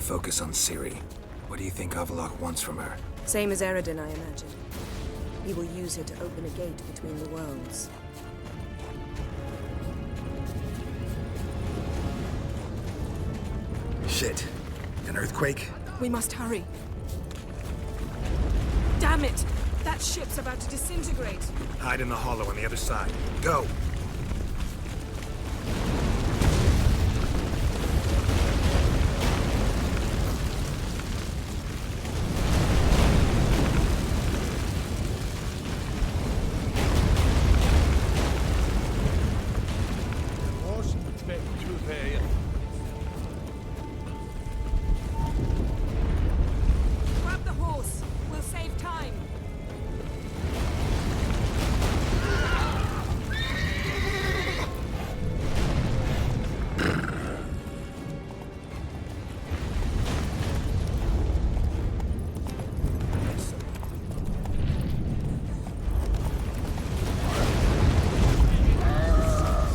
should focus on Ciri. What do you think Avallac'h wants from her? Same as Eredin, I imagine. He will use her to open a gate between the worlds. Shit. An earthquake? We must hurry. Damn it! That ship's about to disintegrate. Hide in the hollow on the other side. Go! Grab the horse. We'll save time.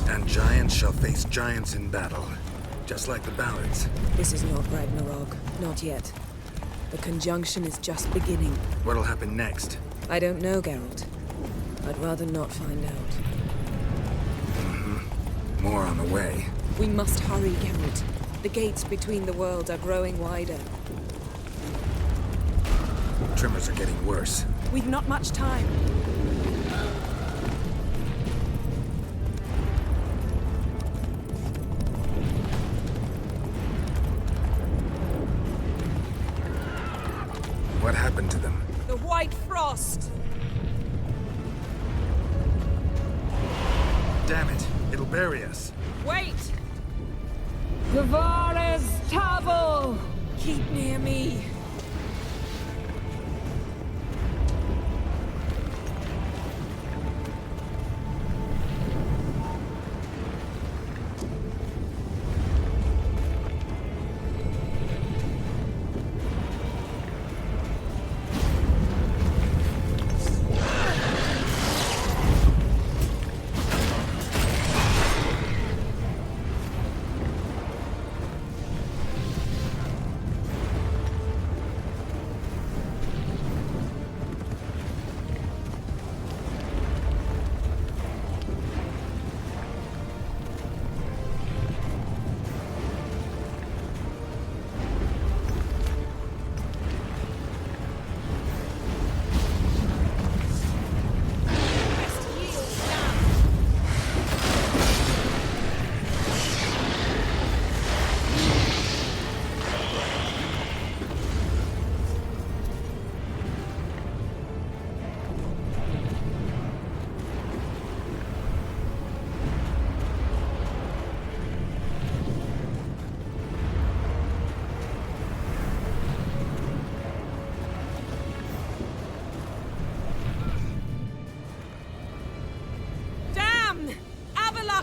And giants shall face giants in battle. Just like the ballads. This is not Ragnarok. Not yet. The conjunction is just beginning. What'll happen next? I don't know, Ґеральт. I'd rather not find out. More on the way. We must hurry, Ґеральт. The gates between the worlds are growing wider. Tremors are getting worse. We've not much time. What happened to them? The White Frost! Damn it! It'll bury us. Wait! Gavares Tavo! Keep near me.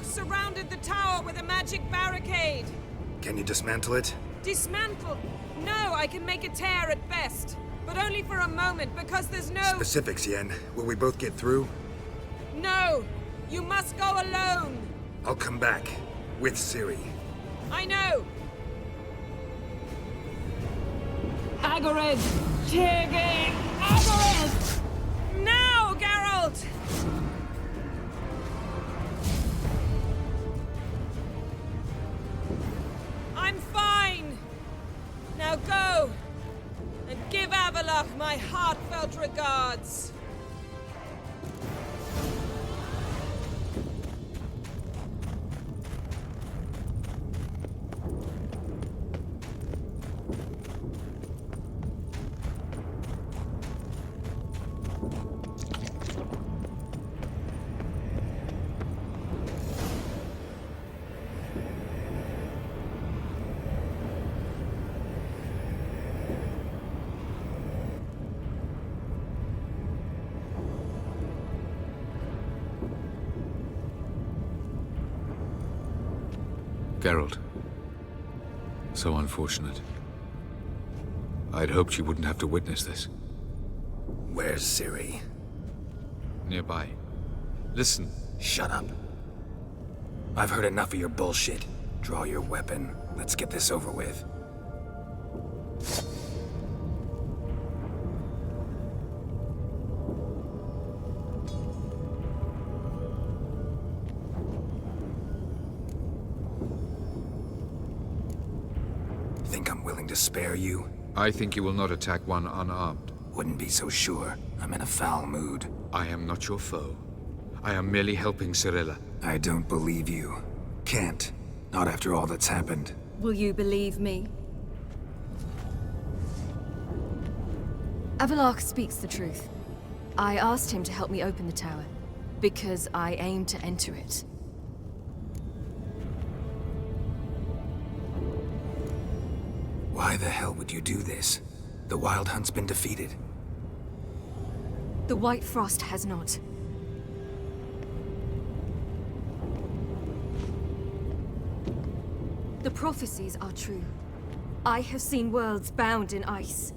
Surrounded the tower with a magic barricade. Can you dismantle it? Dismantle? No, I can make a tear at best. But only for a moment, because there's no... Specifics, Yen. Will we both get through? No! You must go alone! I'll come back. With Ciri. I know! Agarid! Tiggy! Agarid! Now, Ґеральт! I'm fine! Now go! And give Avallac'h my heartfelt regards! Ґeralt. So unfortunate. I'd hoped you wouldn't have to witness this. Where's Ciri? Nearby. Listen. Shut up. I've heard enough of your bullshit. Draw your weapon. Let's get this over with. Think I'm willing to spare you? I think you will not attack one unarmed. Wouldn't be so sure. I'm in a foul mood. I am not your foe. I am merely helping Cyrilla. I don't believe you. Can't. Not after all that's happened. Will you believe me? Avalok speaks the truth. I asked him to help me open the tower, because I aim to enter it. Why the hell would you do this? The Wild Hunt's been defeated. The White Frost has not. The prophecies are true. I have seen worlds bound in ice.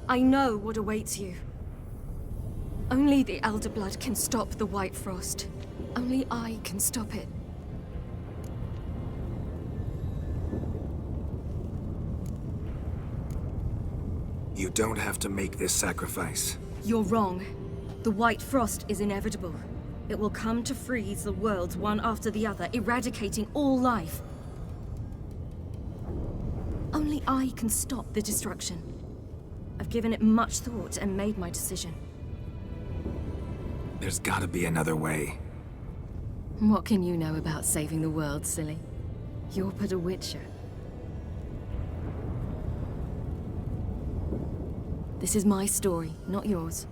I know what awaits you. Only the Elder Blood can stop the White Frost. Only I can stop it. You don't have to make this sacrifice. You're wrong. The White Frost is inevitable. It will come to freeze the worlds one after the other, eradicating all life. Only I can stop the destruction. I've given it much thought and made my decision. There's gotta be another way. What can you know about saving the world, silly? You're but a witcher. This is my story, not yours.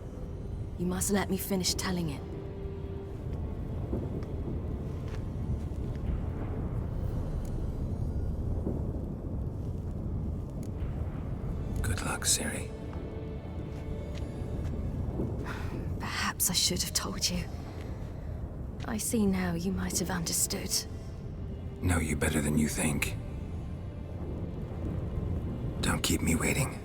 You must let me finish telling it. Good luck, Ciri. Perhaps I should have told you. I see now you might have understood. Know you better than you think. Don't keep me waiting.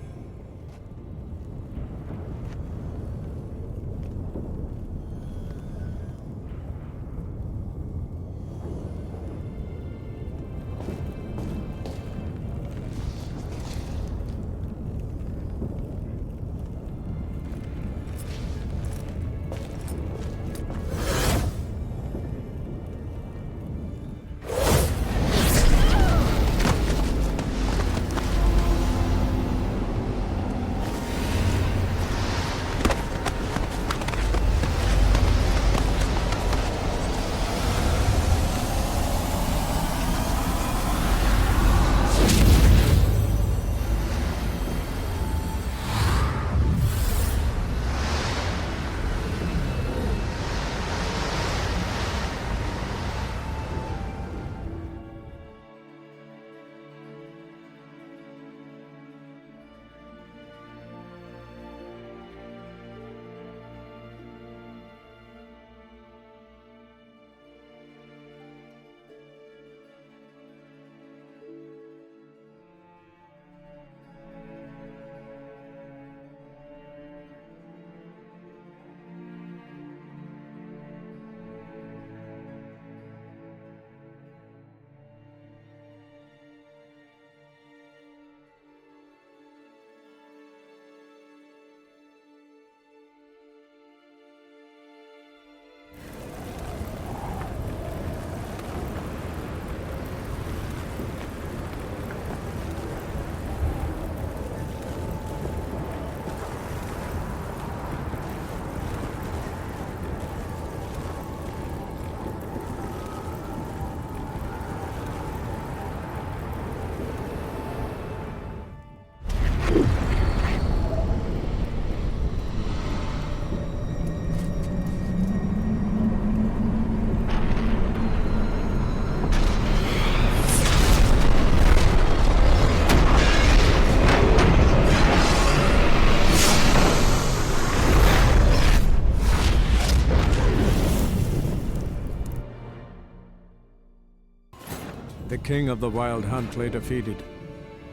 The king of the Wild Hunt lay defeated.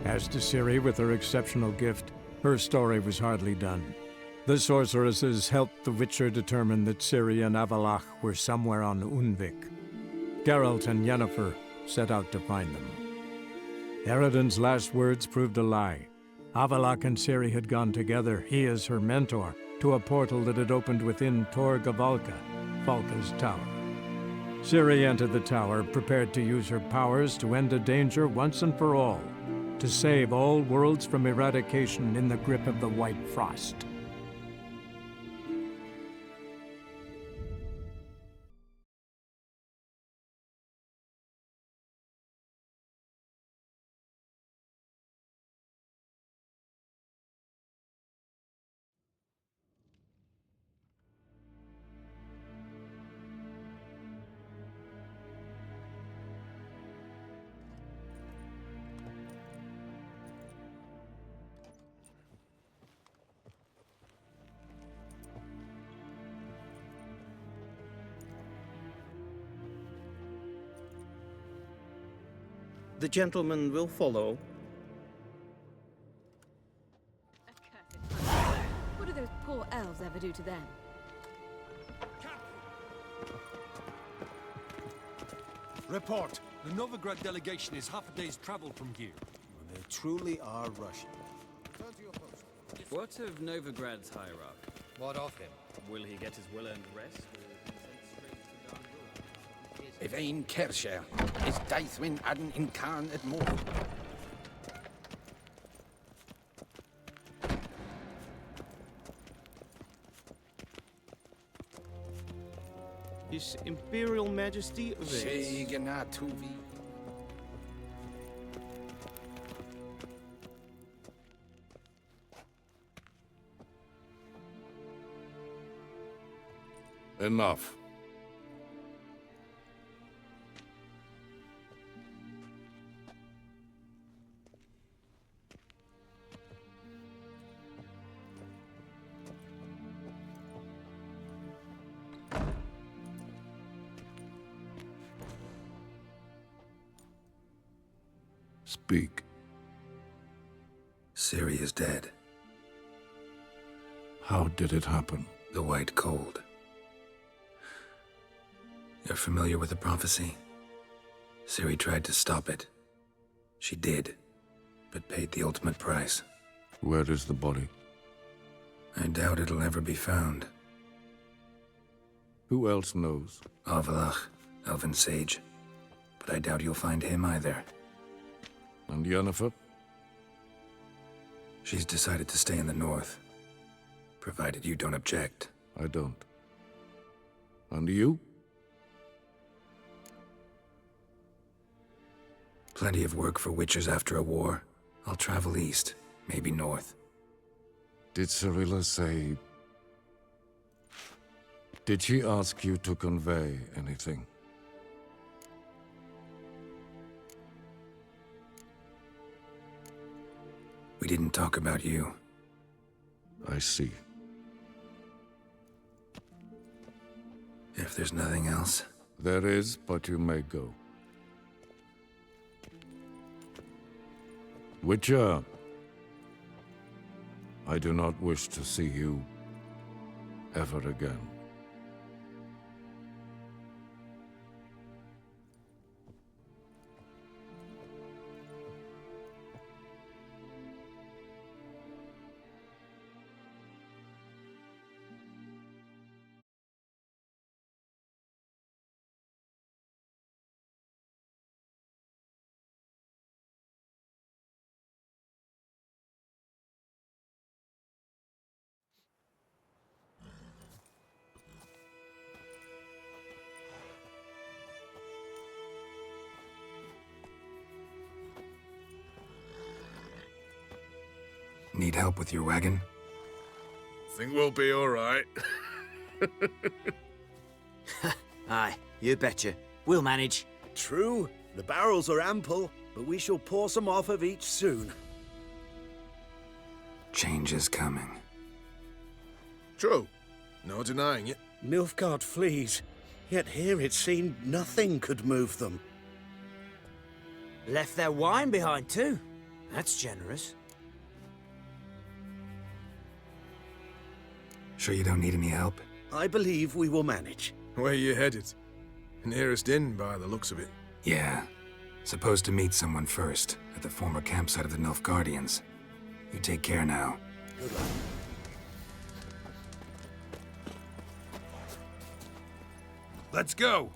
As to Ciri, with her exceptional gift, her story was hardly done. The sorceresses helped the Witcher determine that Ciri and Avalok were somewhere on Unvik. Ґеральт and Yennefer set out to find them. Eredin's last words proved a lie. Avalok and Ciri had gone together, he as her mentor, to a portal that had opened within Tor Gavalka, Falka's tower. Ciri entered the tower, prepared to use her powers to end a danger once and for all, to save all worlds from eradication in the grip of the White Frost. The gentleman will follow. What do those poor elves ever do to them? Report. The Novigrad delegation is half a day's travel from here. They truly are Russian. What of Novigrad's hierarch? What of him? Will he get his well-earned rest, or be sent straight to Darnrul? If ein Kersher is Daithwin Adden in Khan at Moor. His Imperial Majesty awaits. Segenatuvi. Enough. Speak. Ciri is dead. How did it happen? The White Cold. You're familiar with the prophecy? Ciri tried to stop it. She did, but paid the ultimate price. Where is the body? I doubt it'll ever be found. Who else knows? Avalach, Elven Sage. But I doubt you'll find him either. And Yennefer? She's decided to stay in the north. Provided you don't object. I don't. And you? Plenty of work for witchers after a war. I'll travel east, maybe north. Did Cirilla say... Did she ask you to convey anything? We didn't talk about you. I see. If there's nothing else... There is, but you may go. Witcher, I do not wish to see you ever again. Need help with your wagon? Think we'll be all right. Aye, you betcha. We'll manage. True, the barrels are ample, but we shall pour some off of each soon. Change is coming. True. No denying it. Nilfgaard flees, yet here it seemed nothing could move them. Left their wine behind too. That's generous. Sure you don't need any help? I believe we will manage. Where you headed? Nearest inn, by the looks of it. Yeah. Supposed to meet someone first, at the former campsite of the Nilfgaardians. You take care now. Good luck. Let's go!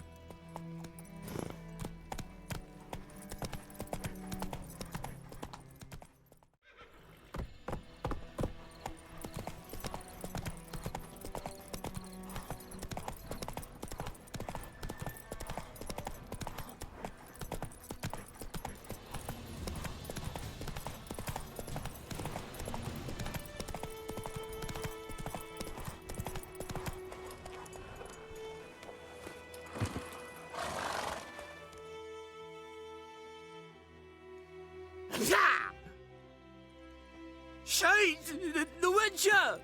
Shite! The Witcher!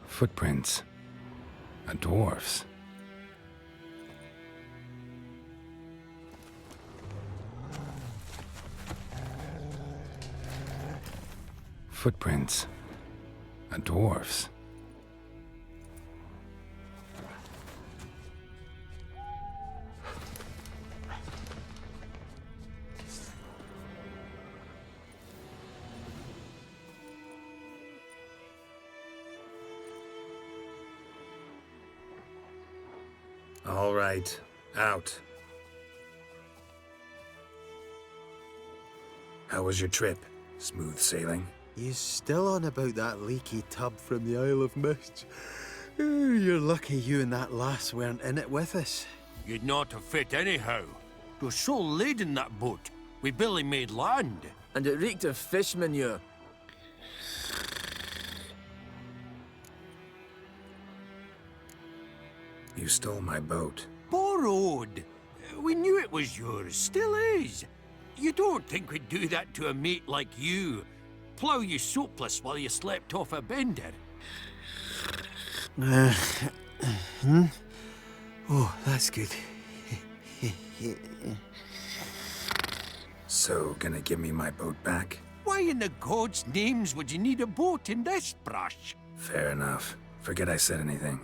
Footprints. A dwarf's. Footprints. A dwarf's. All right, out. How was your trip? Smooth sailing? You still on about that leaky tub from the Isle of Mist? You're lucky you and that lass weren't in it with us. You'd not have fit anyhow. It was so laden, that boat. We barely made land. And it reeked of fish manure. You stole my boat. Borrowed. We knew it was yours. Still is. You don't think we'd do that to a mate like you? Plough you soapless while you slept off a bender? Oh, that's good. So, gonna give me my boat back? Why in the gods' names would you need a boat in this brush? Fair enough. Forget I said anything.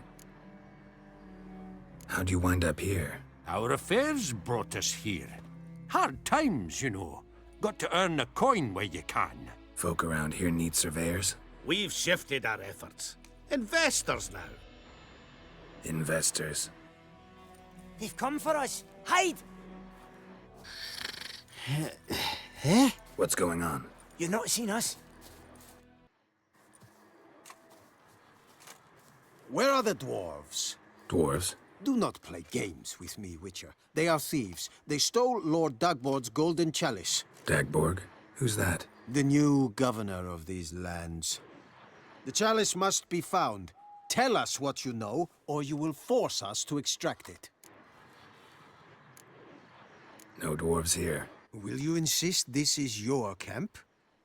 How'd you wind up here? Our affairs brought us here. Hard times, you know. Got to earn a coin where you can. Folk around here need surveyors? We've shifted our efforts. Investors now. Investors. They've come for us. Hide! What's going on? You've not seen us? Where are the dwarves? Dwarves? Do not play games with me, Witcher. They are thieves. They stole Lord Dagbor's golden chalice. Dagborg? Who's that? The new governor of these lands. The chalice must be found. Tell us what you know, or you will force us to extract it. No dwarves here. Will you insist this is your camp?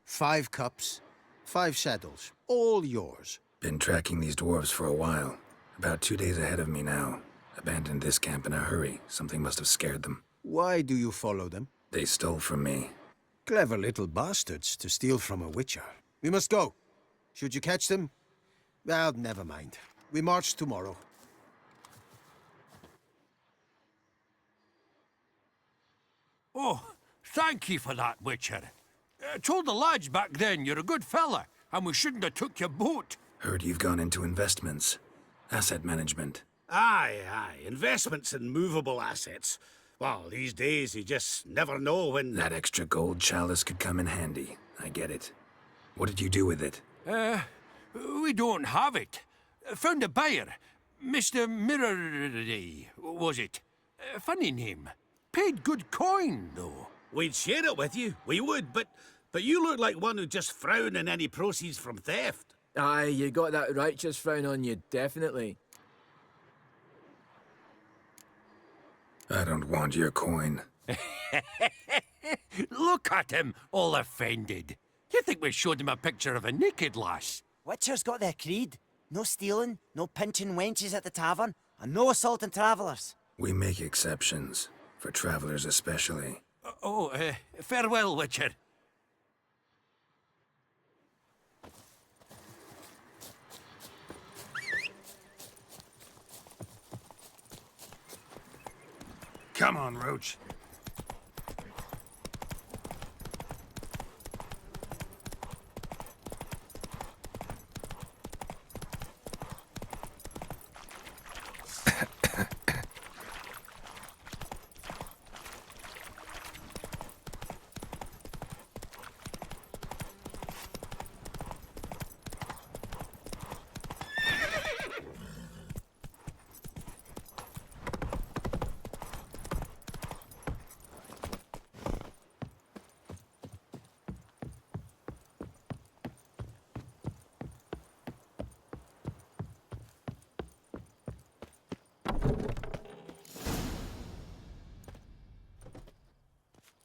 5 cups, 5 saddles, all yours. Been tracking these dwarves for a while. About 2 days ahead of me now. Abandoned this camp in a hurry. Something must have scared them. Why do you follow them? They stole from me. Clever little bastards to steal from a witcher. We must go. Should you catch them? Well, never mind. We march tomorrow. Oh, thank you for that, Witcher. Told the lads back then you're a good fella, and we shouldn't have took your boat. Heard you've gone into investments. Asset management. Aye. Investments in movable assets. Well, these days you just never know when... That extra gold chalice could come in handy. I get it. What did you do with it? We don't have it. Found a buyer. Mr. Mirror... was it? Funny name. Paid good coin, though. We'd share it with you. We would, but you look like one who'd just frown on any proceeds from theft. Aye, you got that righteous frown on you, definitely. I don't want your coin. Look at him, all offended. You think we showed him a picture of a naked lass? Witcher's got their creed. No stealing, no pinching wenches at the tavern, and no assaulting travellers. We make exceptions. For travelers especially. Farewell, Witcher. Come on, Roach.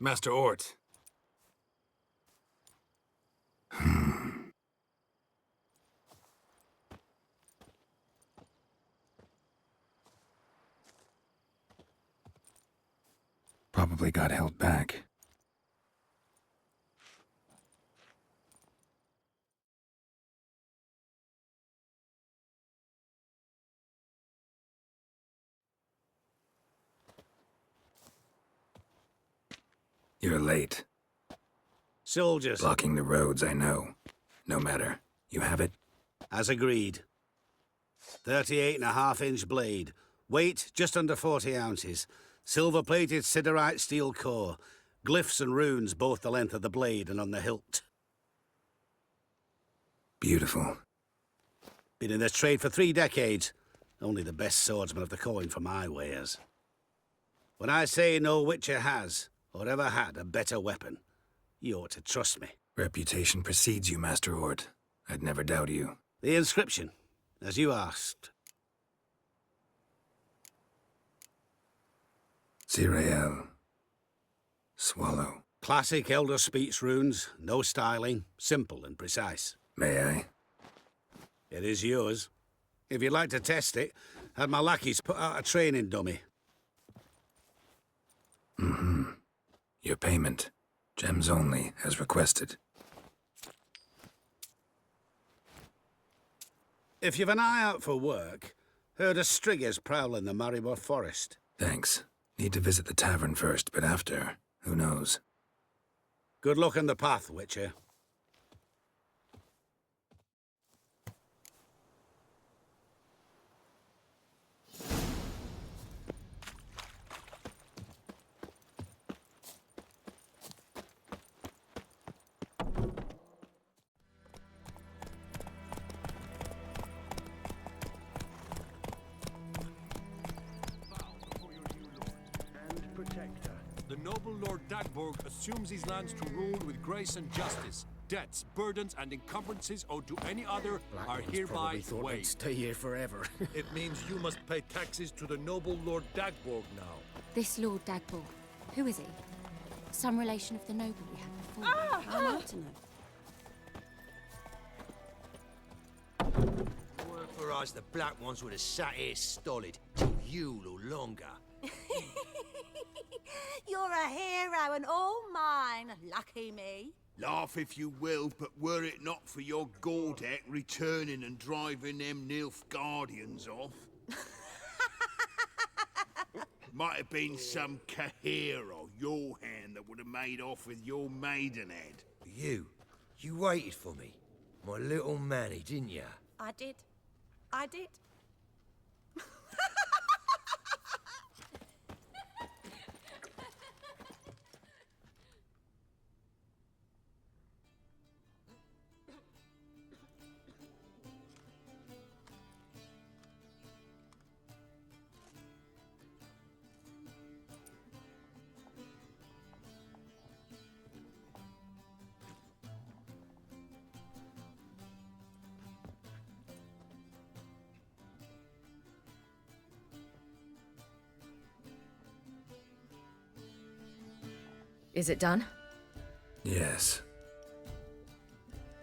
Master Ort. Probably got held back. You're late. Soldiers. Blocking the roads, I know. No matter. You have it? As agreed. 38.5-inch blade. Weight just under 40 ounces. Silver-plated siderite steel core. Glyphs and runes both the length of the blade and on the hilt. Beautiful. Been in this trade for 3 decades. Only the best swordsman of the coin for my wares. When I say no witcher has, or ever had, a better weapon, you ought to trust me. Reputation precedes you, Master Ort. I'd never doubt you. The inscription, as you asked. Zirael. Swallow. Classic Elder Speech runes, no styling, simple and precise. May I? It is yours. If you'd like to test it, had my lackeys put out a training dummy. Mm-hmm. Your payment. Gems only, as requested. If you've an eye out for work, heard of striggers prowling the Maribor forest. Thanks. Need to visit the tavern first, but after, who knows? Good luck on the path, Witcher. The noble Lord Dagborg assumes these lands to rule with grace and justice. Debts, burdens, and encumbrances owed to any other are hereby waived. Stay here forever. It means you must pay taxes to the noble Lord Dagborg now. This Lord Dagborg, who is he? Some relation of the noble we had before. I'd like to know. Were for us, the black ones would have sat here stolid till you no longer. You're a hero and all mine. Lucky me. Laugh if you will, but were it not for your Gordek returning and driving them Nilfgaardians off, might have been some Cahir or your hand that would have made off with your maidenhead. You waited for me, my little Manny, didn't you? I did. I did. Is it done? Yes.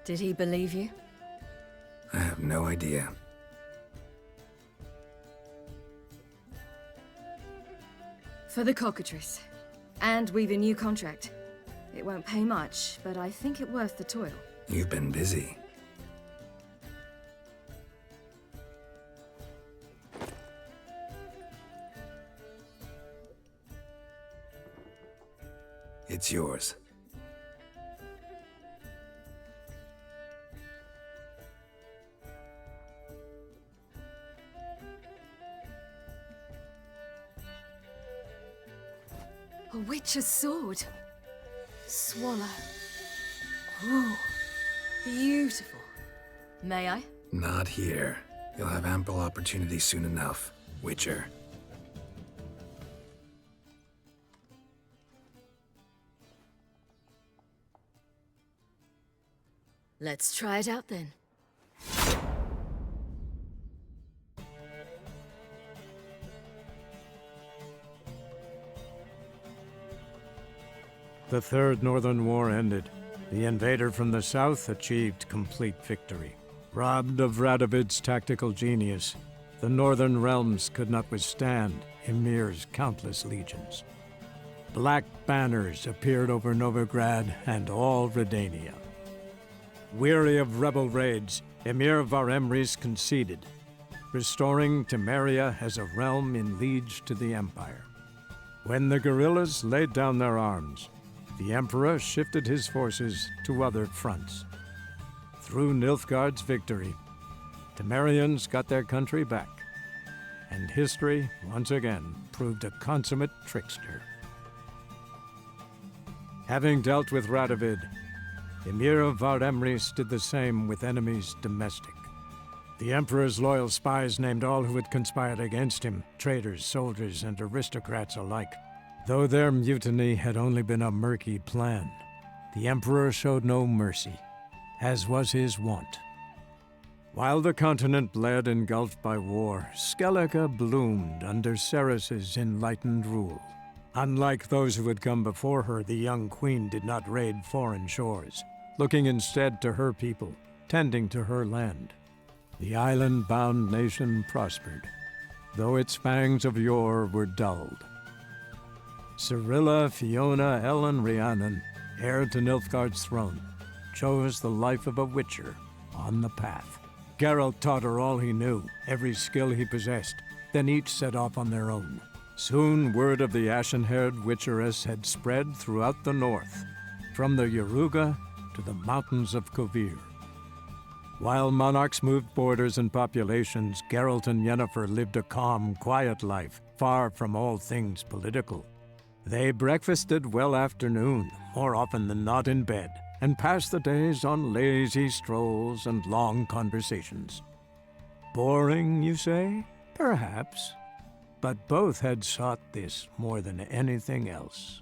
Did he believe you? I have no idea. For the cockatrice. And we've a new contract. It won't pay much, but I think it worth the toil. You've been busy. It's yours. A witch's sword. Swallow. Ooh, beautiful. May I? Not here. You'll have ample opportunity soon enough, Witcher. Let's try it out then. The Third Northern War ended. The invader from the south achieved complete victory. Robbed of Radovid's tactical genius, the northern realms could not withstand Ymir's countless legions. Black banners appeared over Novigrad and all Redania. Weary of rebel raids, Emir Varemrys conceded, restoring Temeria as a realm in liege to the Empire. When the guerrillas laid down their arms, the Emperor shifted his forces to other fronts. Through Nilfgaard's victory, Temerians got their country back, and history once again proved a consummate trickster. Having dealt with Radovid, Emir of Varemrys did the same with enemies domestic. The Emperor's loyal spies named all who had conspired against him, traitors, soldiers, and aristocrats alike. Though their mutiny had only been a murky plan, the Emperor showed no mercy, as was his wont. While the continent bled engulfed by war, Skellige bloomed under Ceres's enlightened rule. Unlike those who had come before her, the young queen did not raid foreign shores, looking instead to her people, tending to her land. The island-bound nation prospered, though its fangs of yore were dulled. Cyrilla, Fiona, Ellen, Rhiannon, heir to Nilfgaard's throne, chose the life of a witcher on the path. Ґeralt taught her all he knew, every skill he possessed, then each set off on their own. Soon word of the ashen-haired witcheress had spread throughout the north, from the Yaruga to the mountains of Kovir. While monarchs moved borders and populations, Ģeralt and Yennefer lived a calm, quiet life, far from all things political. They breakfasted well after noon, more often than not in bed, and passed the days on lazy strolls and long conversations. Boring, you say? Perhaps. But both had sought this more than anything else.